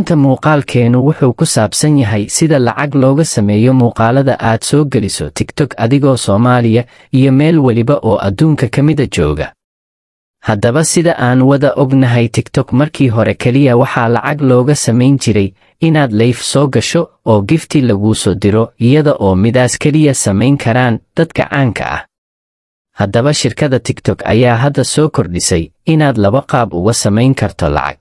Inta muuqaalkeenu wuxuu ku saabsan yahay sida lacag looga sameeyo muuqaalada aad soo geliso TikTok adigoo Soomaaliya iyo meel waliba oo adduunka ka mida jooga. Haddaba sida aan wada ognahay TikTok markii hore kaliya waxaa lacag looga samayn jiray inaad live soo gasho oo gifti lagu soo diro iyada oo midaas kaliya samayn karaan dadka caanka ah. Haddaba shirkadda TikTok ayaa hadda soo kordhisay inaad laba qaab uga samayn karto lacag.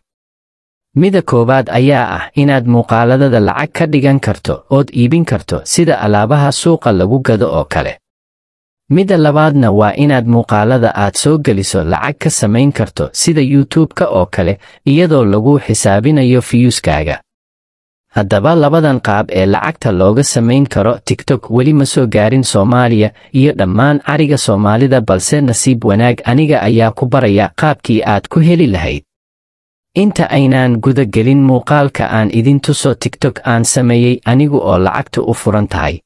Mida koowaad ayaa ah inaad muuqaaladada lacag ka dhigan karto ood iibin karto sida alaabaha suuqa lagu gado oo kale. Mida labaadna waa inaad muuqaalada aad soo geliso lacag ka samayn karto sida YouTube-ka oo kale iyadoo lagu xisaabinayo views-kaaga. Haddaba labadan qaab ee lacagta looga samayn karo TikTok weli ma soo gaarin Soomaaliya iyo dhammaan cariga Soomaalida balse nasiib wanaag aniga ayaa ku baraya qaabkii aad ku heli lahayd. Inta aynaan guda gelin muuqaalka aan idin tuso TikTok aan sameeyay anigu oo lacagtu u furan tahay.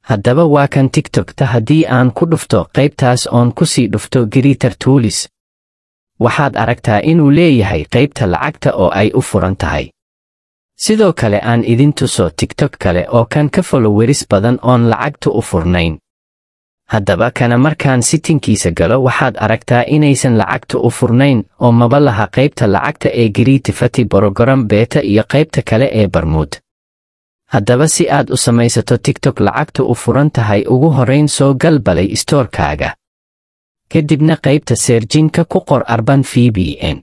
Haddaba waa kan TikTok-ta haddii aan ku dhufto qaybtaas oon ku sii dhufto Creator Tools. Waxaad aragtaa inuu leeyahay qaybta lacagta oo ay u furan tahay. Sidoo kale aan idin tuso TikTok kale oo kan ka followers badan oon lacagtu u furnayn. Haddaba kana markaan settingkiisa galo waxaad aragtaa inaysan lacagtu u furnayn oo maba laha qaybta lacagta ee Creativity Program Beta iyo qaybta kale ee Barmood. Haddaba si aad u samaysato TikTok lacagtu u furan tahay ugu horeyn soo gal Play Store-kaaga. Kadibna qaybta search-ka ku qor Urban VPN.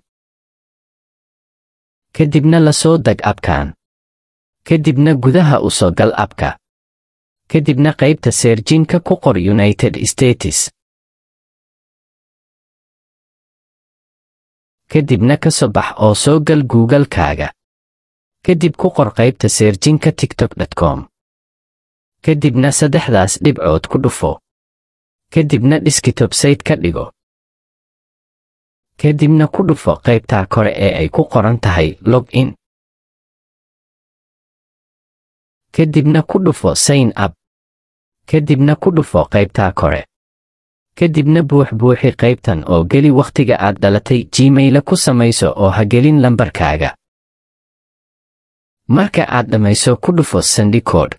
Kadibna la soo dag abkaan. Kadibna gudaha u soo gal abka. Kadibna qaybta search-ka ku qor United States. Kadibna ka soo bax oo soo gal Google-kaaga. Kadib ku qor qaybta search-ka tiktok.com. Kadibna saddexdaas dhibcood ku dhufo. Kadibna desktop site ka dhigo. Kadibna ku dhufo qaybta kore ee ay ku qoran tahay login. Kadibna ku dhufo sign up. Kadibna ku dhufo qaybta kore. Kadibna buuxi qaybtan oo geli waqtiga aad dhalatay Gmail ku samayso oo ha gelin lambarkaaga. Marka aad dhamayso ku dhufo send code.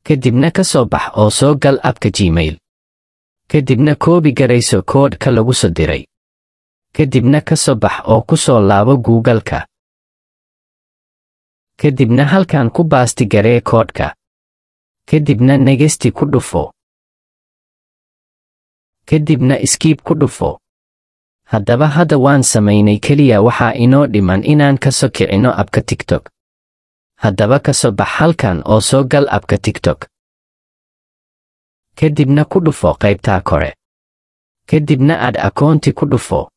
Kadibna ka soo bax oo soo gal abka Gmail. Kadibna koobi garayso code-ka lagu soo diray. Kadibna ka soo bax oo ku soo laabo Google-ka. Kadibna halkan ku baasti garee code-ka. Kadibna next ku dhufo. Kadibna skip ku dhufo. Haddaba hadda waan samaynay kaliya waxaa inoo dhiman inaan ka soo kicino abka TikTok. Haddaba ka soo bax halkan oo soo gal abka TikTok. Kadibna ku dhufo qaybta kore. Kadibna add account ku dhufo.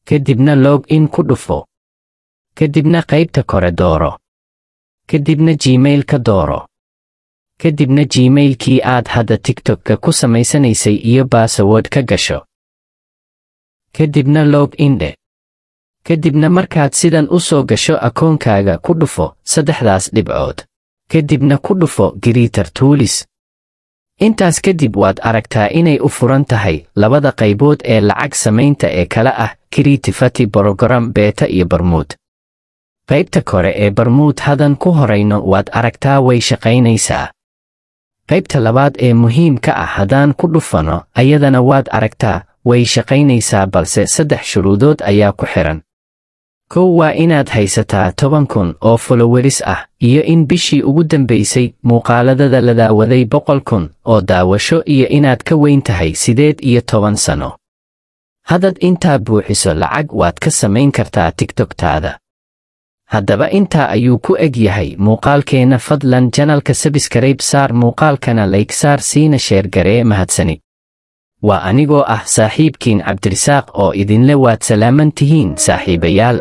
Kadibna login ku dhufo. Kadibna qaybta kore dooro. Kadibna Gmail ka dooro. Kadibna Gmail-kii aad hadda TikTok-ka ku samaysanaysay iyo password ka gasho. Kadibna login dhe. Kadibna markaad sidan u soo gasho akoonkaaga ku dhufo saddexdaas dhibcood. Kadibna ku dhufo Creator Tools. Intaas kadib waad aragtaa inay u furan tahay labada qaybood ee lacag samaynta ee kala ah Creativity Program Beta iyo Barmood. Qaybta kore ee Barmood hadan ku horeyno waad aragtaa way shaqaynaysaa. Qaybta labaad ee muhiimka ah hadaan ku dhufano ayadana waad aragtaa way shaqaynaysaa balse 3 shuruudood ayaa ku xiran. Kow waa inaad haysataa 10,000 oo followers ah iyo in bishii ugu dambeysay muuqaaladada la daawaday 100,000 oo daawasho iyo inaad ka weyn tahay 18 sano. Haddaad intaa buuxiso lacag waad ka samayn kartaa TikTok-taada. Haddaba intaa ayuu ku eg yahay muuqaalkeena fadlan channel-ka subscribe saar muuqaalkana like saar siina share garee mahadsanid. Waa anigoo ah saaxiibkiin Cabdirisaaq oo idinle waad salaaman tihiin saaxiibayaal.